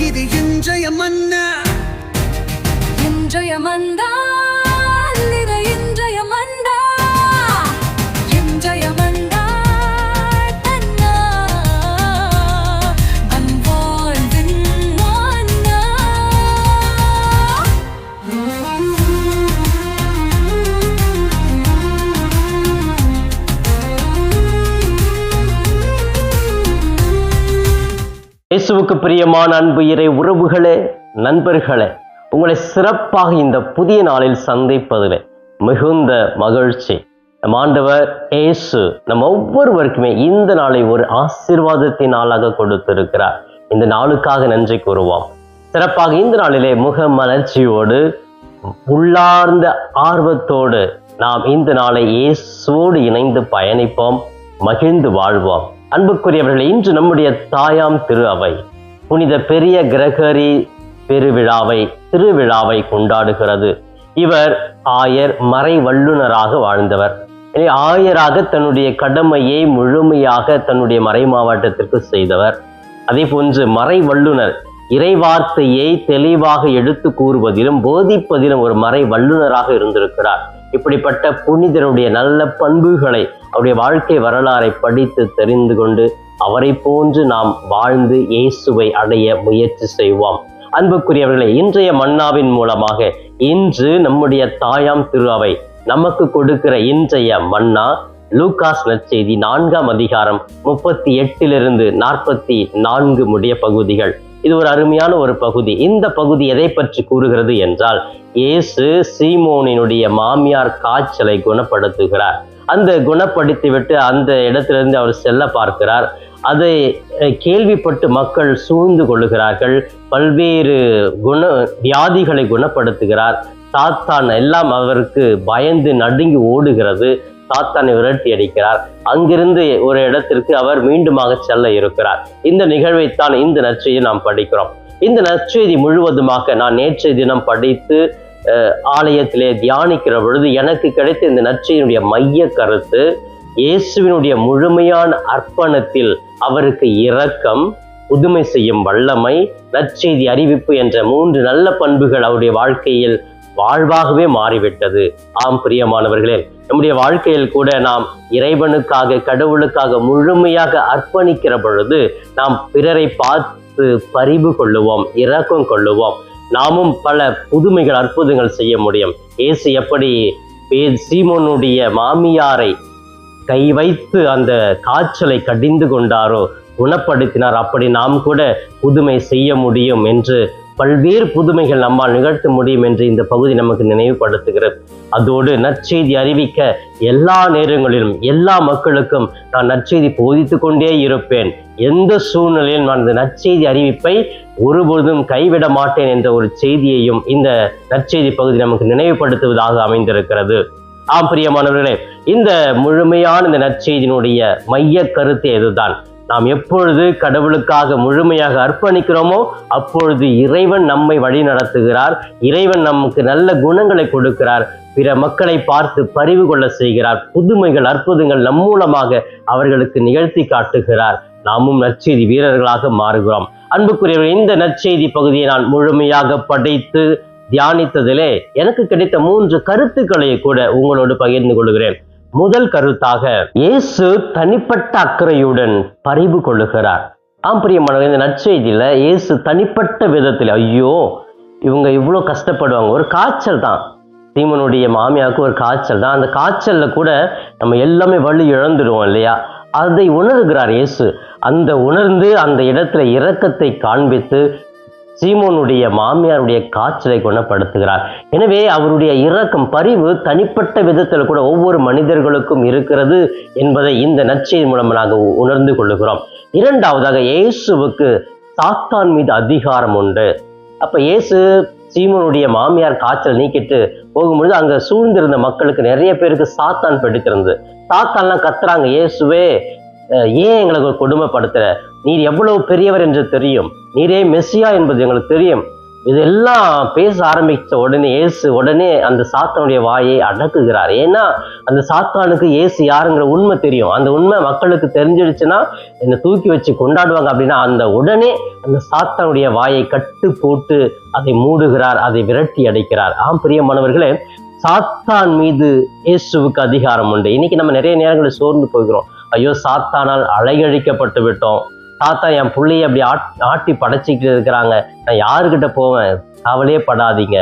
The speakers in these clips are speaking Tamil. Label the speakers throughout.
Speaker 1: இது இன்றைய மன்னா,
Speaker 2: இன்றைய மன்னா, இது இன்றைய மன்னா, இன்றைய மன்னா, தன்னா அன்பாழ்வின் மன்னா.
Speaker 3: இயேசுவுக்கு பிரியமான அன்பு இறை உறவுகளே, நண்பர்களே, உங்களை சிறப்பாக இந்த புதிய நாளில் சந்திப்பதில் மிகுந்த மகிழ்ச்சி. நம் ஆண்டவர் இயேசு நம் ஒவ்வொருவருக்குமே இந்த நாளை ஒரு ஆசீர்வாதத்தின் நாளாக கொடுத்திருக்கிறார். இந்த நாளுக்காக நன்றி கூறுவோம். சிறப்பாக இந்த நாளிலே முக மலர்ச்சியோடு உள்ளார்ந்த ஆர்வத்தோடு நாம் இந்த நாளை இயேசுவோடு இணைந்து பயணிப்போம், மகிழ்ந்து வாழ்வோம். அன்புக்குரியவர்களே, இன்று நம்முடைய தாயாம் திரு அவை புனித பெரிய கிரகரி திருவிழாவை கொண்டாடுகிறது. இவர் ஆயர், மறை வல்லுனராக வாழ்ந்தவர். ஆயராக தன்னுடைய கடமையை முழுமையாக தன்னுடைய மறை மாவட்டத்திற்கு செய்தவர். அதே போன்று மறை வல்லுனர் இறைவார்த்தையை தெளிவாக எடுத்து கூறுவதிலும் போதிப்பதிலும் ஒரு மறை வல்லுனராக இருந்திருக்கிறார். இப்படிப்பட்ட புனிதருடைய நல்ல பண்புகளை, அவருடைய வாழ்க்கை வரலாறை படித்து தெரிந்து கொண்டு அவரை போன்று நாம் வாழ்ந்து இயேசுவை அடைய முயற்சி செய்வோம். அன்புக்குரியவர்களே, இன்றைய மன்னாவின் மூலமாக இன்று நம்முடைய தாயாம் திரு அவை நமக்கு கொடுக்கிற இன்றைய மன்னா லூகாஸ் நற்செய்தி 4ஆம் அதிகாரம் 38 44 முடிய பகுதிகள். இது ஒரு அருமையான ஒரு பகுதி. இந்த பகுதி எதை பற்றி கூறுகிறது என்றால், இயேசு சீமோனினுடைய மாமியார் காய்ச்சலை குணப்படுத்துகிறார். அந்த குணப்படுத்திவிட்டு அந்த இடத்திலிருந்து அவர் செல்ல பார்க்கிறார். அதை கேள்விப்பட்டு மக்கள் சூழ்ந்து கொள்ளுகிறார்கள். பல்வேறு வியாதிகளை குணப்படுத்துகிறார். சாத்தான் எல்லாம் அவருக்கு பயந்து நடுங்கி ஓடுகிறது. சாத்தானை விரட்டி அடிக்கிறார். அங்கிருந்து ஒரு இடத்திற்கு அவர் மீண்டுமாக செல்ல இருக்கிறார். இந்த நிகழ்வைத்தான் இந்த நற்செய்தியை நாம் படிக்கிறோம். இந்த நற்செய்தி முழுவதுமாக நான் நேற்றைய தினம் படித்து ஆலயத்திலே தியானிக்கிற பொழுது எனக்கு கிடைத்த இந்த நற்செய்தியினுடைய மைய கருத்து, இயேசுவினுடைய முழுமையான அர்ப்பணத்தில் அவருக்கு இரக்கம், புதுமை செய்யும் வல்லமை, நற்செய்தி அறிவிப்பு என்ற 3 நல்ல பண்புகள் அவருடைய வாழ்க்கையில் வாழ்வாகவே மாறிவிட்டது. ஆம் பிரியமானவர்களே, நம்முடைய வாழ்க்கையில் கூட நாம் இறைவனுக்காக, கடவுளுக்காக முழுமையாக அர்ப்பணிக்கிற பொழுது நாம் பிறரை பார்த்து பரிவு கொள்ளுவோம், இரக்கம் கொள்ளுவோம். நாமும் பல புதுமைகள், அற்புதங்கள் செய்ய முடியும். இயேசு எப்படி சீமோனுடைய மாமியாரை கை வைத்து அந்த காய்ச்சலை கடிந்து கொண்டாரோ, குணப்படுத்தினார், அப்படி நாம் கூட புதுமை செய்ய முடியும் என்று, பல்வேறு புதுமைகள் நம்மால் நிகழ்த்த முடியும் என்று இந்த பகுதி நமக்கு நினைவுபடுத்துகிறது. அதோடு நற்செய்தி அறிவிக்க எல்லா நேரங்களிலும் எல்லா மக்களுக்கும் நான் நற்செய்தி போதித்து கொண்டே இருப்பேன். எந்த சூழ்நிலையில் நான் இந்த நற்செய்தி அறிவிப்பை ஒருபொழுதும் கைவிட மாட்டேன் என்ற ஒரு செய்தியையும் இந்த நற்செய்தி பகுதி நமக்கு நினைவுபடுத்துவதாக அமைந்திருக்கிறது. ஆம் பிரியமானவர்களே, இந்த முழுமையான இந்த நற்செய்தியினுடைய மைய கருத்து எதுதான். நாம் எப்பொழுது கடவுளுக்காக முழுமையாக அர்ப்பணிக்கிறோமோ அப்பொழுது இறைவன் நம்மை வழி நடத்துகிறார். இறைவன் நமக்கு நல்ல குணங்களை கொடுக்கிறார். பிற மக்களை பார்த்து பரிவு கொள்ள செய்கிறார். புதுமைகள், அற்புதங்கள் நம் மூலமாக அவர்களுக்கு நிகழ்த்தி காட்டுகிறார். நாமும் நற்செய்தி வீரர்களாக மாறுகிறோம். அன்புக்குரியவர்கள், இந்த நற்செய்தி பகுதியை நான் முழுமையாக படித்து தியானித்ததிலே எனக்கு கிடைத்த 3 கருத்துக்களை கூட உங்களோடு பகிர்ந்து கொள்கிறேன். முதல் கருத்தாக, இயேசு தனிப்பட்ட அக்கறையுடன் பரிவு கொள்ளுகிறார். ஆம் பிரியமானவர்களே, இந்த நற்செய்தியில இயேசு தனிப்பட்ட விதத்தில், ஐயோ இவங்க இவ்வளோ கஷ்டப்படுவாங்க, ஒரு காய்ச்சல் தான், சீமோனுடைய மாமியாருக்கு ஒரு காய்ச்சல் தான், அந்த காய்ச்சல்ல கூட நம்ம எல்லாமே வலி இழந்துடுவோம் இல்லையா, அதை உணர்கிறார் இயேசு. அந்த உணர்ந்து அந்த இடத்துல இரக்கத்தை காண்பித்து சீமோனுடைய மாமியாருடைய காய்ச்சலை குணப்படுத்துகிறார். எனவே அவருடைய இரக்கம், பரிவு தனிப்பட்ட விதத்தில் கூட ஒவ்வொரு மனிதர்களுக்கும் இருக்கிறது என்பதை இந்த நற்செய்தி மூலம் நாங்கள் உணர்ந்து கொள்ளுகிறோம். இரண்டாவதாக, இயேசுவுக்கு சாத்தான் மீது அதிகாரம் உண்டு. அப்ப இயேசு சீமோனுடைய மாமியார் காய்ச்சல் நீக்கிட்டு போகும்பொழுது அங்க சூழ்ந்திருந்த மக்களுக்கு நிறைய பேருக்கு சாத்தான் பிடித்திருந்தது. சாத்தான்லாம் கத்துறாங்க, இயேசுவே ஏன் எங்களுக்கு கொடுமைப்படுத்துற, நீர் எவ்வளவு பெரியவர் என்று தெரியும், நீரே மெசியா என்பது எங்களுக்கு தெரியும், இதெல்லாம் பேச ஆரம்பித்த உடனே இயேசு உடனே அந்த சாத்தானுடைய வாயை அடக்குகிறார். ஏன்னா அந்த சாத்தானுக்கு இயேசு யாருங்கிற உண்மை தெரியும். அந்த உண்மை மக்களுக்கு தெரிஞ்சிடுச்சுன்னா என்னை தூக்கி வச்சு கொண்டாடுவாங்க அப்படின்னா அந்த உடனே அந்த சாத்தானுடைய வாயை கட்டு போட்டு அதை மூடுகிறார், அதை விரட்டி அடைக்கிறார். பிரியமானவர்களே, சாத்தான் மீது இயேசுவுக்கு அதிகாரம் உண்டு. இன்னைக்கு நம்ம நிறைய நேரங்களில் சோர்ந்து போகிறோம். ஐயோ, சாத்தானால் அலைகழிக்கப்பட்டு விட்டோம், சாத்தான் என் பிள்ளையை அப்படி ஆட்டி படைச்சிக்கிட்டு இருக்கிறாங்க, நான் யாருக்கிட்ட போவேன்? கவலையே படாதீங்க.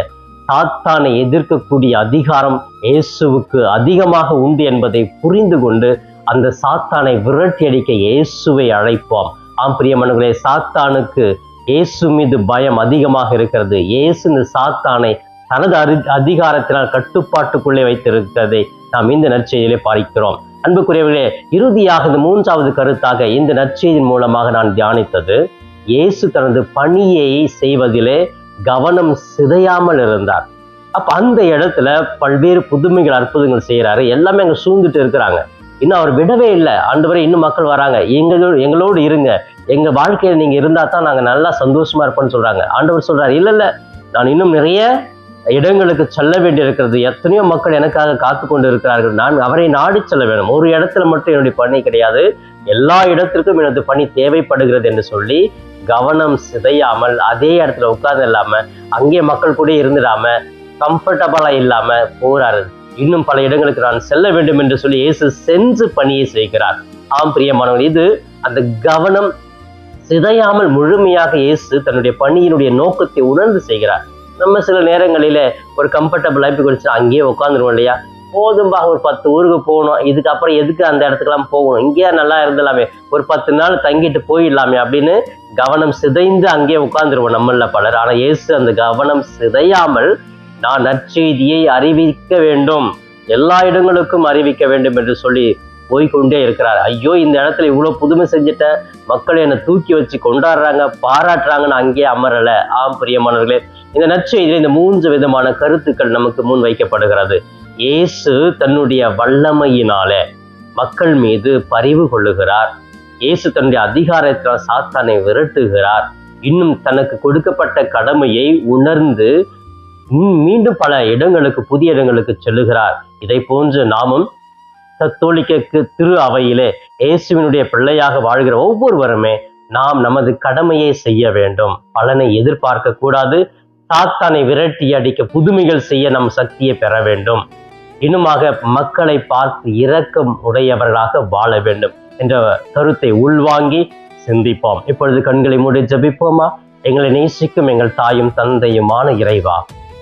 Speaker 3: சாத்தானை எதிர்க்கக்கூடிய அதிகாரம் இயேசுவுக்கு அதிகமாக உண்டு என்பதை புரிந்து கொண்டு அந்த சாத்தானை விரட்டி அடிக்க இயேசுவை அழைப்போம். பிரியமானவர்களே, சாத்தானுக்கு இயேசு மீது பயம் அதிகமாக இருக்கிறது. இயேசு இந்த சாத்தானை தனது அதிகாரத்தினால் கட்டுப்பாட்டுக்குள்ளே வைத்திருக்கிறதை நாம் இந்த நற்செய்தியிலே பார்க்கிறோம். அன்புக்குரியவர்களே, இறுதியாக இந்த மூன்றாவது கருத்தாக இந்த நற்செய்தியின் மூலமாக நான் தியானித்தது, இயேசு தனது பணியை செய்வதிலே கவனம் சிதையாமல் இருந்தார். அப்ப அந்த இடத்துல பல்வேறு புதுமைகள் அற்புதங்கள் செய்யறாரு. எல்லாமே அங்க சூழ்ந்துட்டு இருக்கிறாங்க. இன்னும் அவர் விடவே இல்லை. ஆண்டவரே, இன்னும் மக்கள் வராங்க, எங்களோடு இருங்க, எங்க வாழ்க்கையில நீங்க இருந்தா தான் நாங்க நல்லா சந்தோஷமா இருப்போம்னு சொல்றாங்க. ஆண்டவர் சொல்றாரு, இல்ல நான் இன்னும் நிறைய இடங்களுக்கு செல்ல வேண்டி இருக்கிறது. எத்தனையோ மக்கள் எனக்காக காத்து கொண்டு இருக்கிறார்கள். நான் அவரை நாடி செல்ல வேண்டும். ஒரு இடத்துல மட்டும் என்னுடைய பணி கிடையாது, எல்லா இடத்திற்கும் எனது பணி தேவைப்படுகிறது என்று சொல்லி கவனம் சிதையாமல் அதே இடத்துல உட்கார்ந்து இல்லாம, அங்கே மக்கள் கூட இருந்துடாம, கம்ஃபர்டபுளா இல்லாம போறாரு. இன்னும் பல இடங்களுக்கு நான் செல்ல வேண்டும் என்று சொல்லி இயேசு சென்று பணியை செய்கிறார். பிரியமானவர்கள், இது அந்த கவனம் சிதையாமல் முழுமையாக இயேசு தன்னுடைய பணியினுடைய நோக்கத்தை உணர்ந்து செய்கிறார். நம்ம சில நேரங்களில ஒரு கம்ஃபர்டபுள் லைஃப் குடிச்சு அங்கேயே உட்காந்துருவோம் இல்லையா? போதும்பா, ஒரு 10 ஊருக்கு போகணும், இதுக்கப்புறம் எதுக்கு அந்த இடத்துக்கெல்லாம் போகணும், இங்கேயே நல்லா இருந்தலாமே, ஒரு 10 நாள் தங்கிட்டு போயிடலாமே அப்படின்னு கவனம் சிதைந்து அங்கேயே உட்கார்ந்துருவோம் நம்மள பலர். ஆனா இயேசு அந்த கவனம் சிதையாமல், நான் நற்செய்தியை அறிவிக்க வேண்டும், எல்லா இடங்களுக்கும் அறிவிக்க வேண்டும் என்று சொல்லி போய்கொண்டே இருக்கிறார். ஐயோ, இந்த இடத்துல இவ்வளவு புதுமை செஞ்சுட்டேன், மக்கள் என்னை தூக்கி வச்சு கொண்டாடுறாங்க, பாராட்டுறாங்கன்னு அங்கேயே அமரல. பிரியமானவர்களே, இந்த நற்செய்தியில் இந்த 3 விதமான கருத்துக்கள் நமக்கு முன் வைக்கப்படுகிறது. இயேசு தன்னுடைய வல்லமையினால மக்கள் மீது பரிவு கொள்ளுகிறார். இயேசு தன்னுடைய அதிகாரத்தினால் சாத்தானை விரட்டுகிறார். இன்னும் தனக்கு கொடுக்கப்பட்ட கடமையை உணர்ந்து மீண்டும் பல இடங்களுக்கு, புதிய இடங்களுக்கு செல்லுகிறார். இதை போன்று நாமும் கத்தோலிக்க திரு அவையிலே இயேசுவினுடைய பிள்ளையாக வாழ்கிற ஒவ்வொருவருமே நாம் நமது கடமையை செய்ய வேண்டும். பலனை எதிர்பார்க்க கூடாது. சாத்தானை விரட்டி அடிக்க புதுமைகள் செய்ய நம் சக்தியை பெற வேண்டும். இன்னுமாக மக்களை பார்த்து இரக்கம் உடையவர்களாக வாழ வேண்டும் என்ற கருத்தை உள்வாங்கி சிந்திப்போம். இப்பொழுது கண்களை மூடி ஜெபிப்போமா? எங்களை நேசிக்கும் எங்கள் தாயும் தந்தையுமான இறைவா,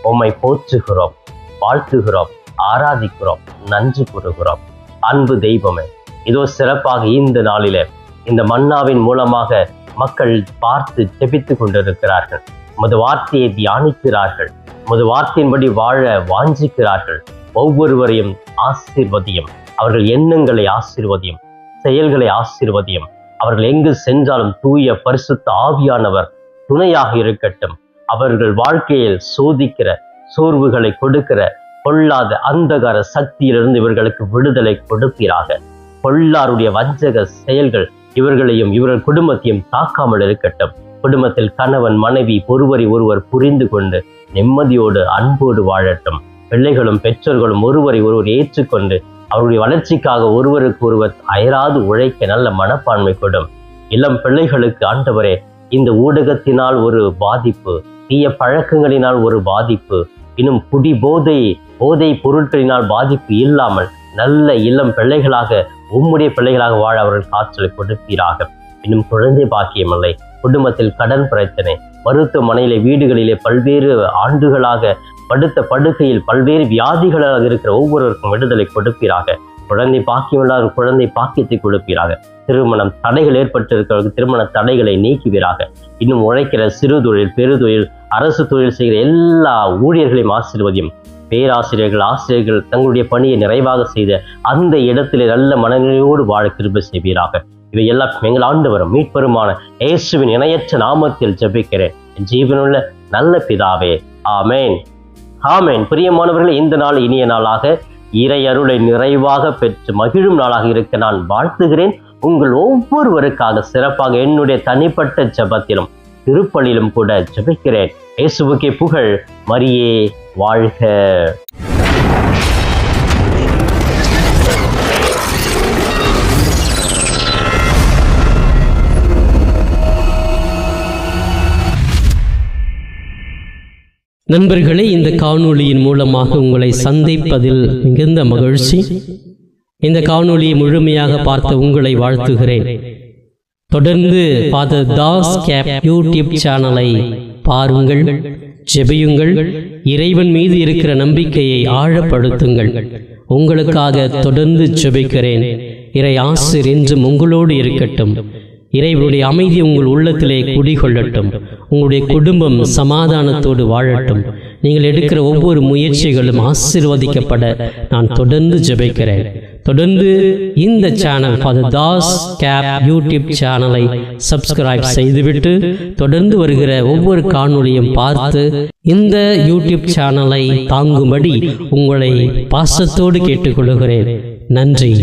Speaker 3: உம்மை போற்றுகிறோம், வாழ்த்துகிறோம், ஆராதிக்கிறோம், நன்றி கூறுகிறோம். அன்பு தெய்வமே, இதோ சிறப்பாக இந்த நாளிலே இந்த மன்னாவின் மூலமாக மக்கள் பார்த்து ஜெபித்து கொண்டிருக்கிறார்கள். உமது வார்த்தையை தியானிக்கிறார்கள், உமது வார்த்தையின்படி வாழ வாஞ்சிக்கிறார்கள். ஒவ்வொருவரையும் ஆசீர்வதியும், அவர்கள் எண்ணங்களை ஆசீர்வதியும், செயல்களை ஆசீர்வதியும். அவர்கள் எங்கு சென்றாலும் தூய பரிசுத்த ஆவியானவர் துணையாக இருக்கட்டும். அவர்கள் வாழ்க்கையில் சோதிக்கிற சோர்வுகளை கொடுக்கிற பொல்லாத அந்தகார சக்தியிலிருந்து இவர்களுக்கு விடுதலை கொடுப்பீராக. பொல்லாருடைய வஞ்சக செயல்கள் இவர்களையும் இவர்கள் குடும்பத்தையும் தாக்காமல் இருக்கட்டும். குடும்பத்தில் கணவன் மனைவி ஒருவரை ஒருவர் புரிந்து கொண்டு நிம்மதியோடு அன்போடு வாழட்டும். பிள்ளைகளும் பெற்றோர்களும் ஒருவரை ஒருவர் ஏற்றுக்கொண்டு அவருடைய வளர்ச்சிக்காக ஒருவருக்கு ஒருவர் அயராது உழைக்க நல்ல மனப்பான்மை கொடும். இளம் பிள்ளைகளுக்கு ஆண்டவரே, இந்த ஊடகத்தினால் ஒரு பாதிப்பு, தீய பழக்கங்களினால் ஒரு பாதிப்பு, இன்னும் குடி போதை பொருட்களினால் பாதிப்பு இல்லாமல் நல்ல இளம் பிள்ளைகளாக, உம்முடைய பிள்ளைகளாக வாழ அவர்கள் காற்றலை கொடுப்பீராக. இன்னும் குழந்தை பாக்கியமில்லை, குடும்பத்தில் கடன் பிரச்சனை, மருத்துவமனையிலே வீடுகளிலே பல்வேறு ஆண்டுகளாக படுத்த படுக்கையில் பல்வேறு வியாதிகளாக இருக்கிற ஒவ்வொருவருக்கும் விடுதலை கொடுப்பீராக. குழந்தை பாக்கியமில்லாத குழந்தை பாக்கியத்தை கொடுப்பீராக. திருமணம் தடைகள் ஏற்பட்டிருக்கிறவர்கள் திருமண தடைகளை நீக்குவீராக. இன்னும் உழைக்கிற சிறு தொழில், பெருதொழில், அரசு தொழில் செய்கிற எல்லா ஊழியர்களையும் ஆசீர்வதியும். பேராசிரியர்கள், ஆசிரியர்கள் தங்களுடைய பணியை நிறைவாக செய்த அந்த இடத்திலே நல்ல மனநிலையோடு வாழ கிருபை செய்வீராக. இவை எல்லாம் எங்கள் ஆண்டவரும் மீட்பெருமான இயேசுவின் இணையற்ற நாமத்தில் ஜெபிக்கிறேன், ஜீவனுள்ள நல்ல பிதாவே, ஆமேன், ஆமேன். பிரியமானவர்களே, இந்த நாள் இனிய நாளாக இறை அருளை நிறைவாக பெற்று மகிழும் நாளாக இருக்க நான் வாழ்த்துகிறேன். உங்கள் ஒவ்வொருவருக்காக சிறப்பாக என்னுடைய தனிப்பட்ட ஜெபத்திலும் திருப்பலிலும் கூட ஜெபிக்கிறேன். இயேசுவுக்கே புகழ், மரியே வாழ்க.
Speaker 4: நண்பர்களே, இந்த காணொளியின் மூலமாக உங்களை சந்திப்பதில் மிகுந்த மகிழ்ச்சி. இந்த காணொளியை முழுமையாக பார்த்த உங்களை வாழ்த்துகிறேன். தொடர்ந்து ஃபாதர் தாஸ் கேப் யூடியூப் சேனலை பாருங்கள், ஜெபியுங்கள், இறைவன் மீது இருக்கிற நம்பிக்கையை ஆழப்படுத்துங்கள். உங்களுக்காக தொடர்ந்து ஜெபிக்கிறேன். இறை ஆசிர் என்றும் உங்களோடு இருக்கட்டும். இறைவனுடைய அமைதி உங்கள் உள்ளத்திலே குடிகொள்ளட்டும். உங்களுடைய குடும்பம் சமாதானத்தோடு வாழட்டும். நீங்கள் எடுக்கிற ஒவ்வொரு முயற்சிகளும் ஆசீர்வதிக்கப்பட நான் தொடர்ந்து ஜெபிக்கிறேன். தொடர்ந்து இந்த சேனல் ஃபாதர் தாஸ் கேப் யூடியூப் சேனலை சப்ஸ்கிரைப் செய்துவிட்டு தொடர்ந்து வருகிற ஒவ்வொரு காணொளியும் பார்த்து இந்த யூடியூப் சேனலை தாங்கும்படி உங்களை பாசத்தோடு கேட்டுக்கொள்கிறேன். நன்றி.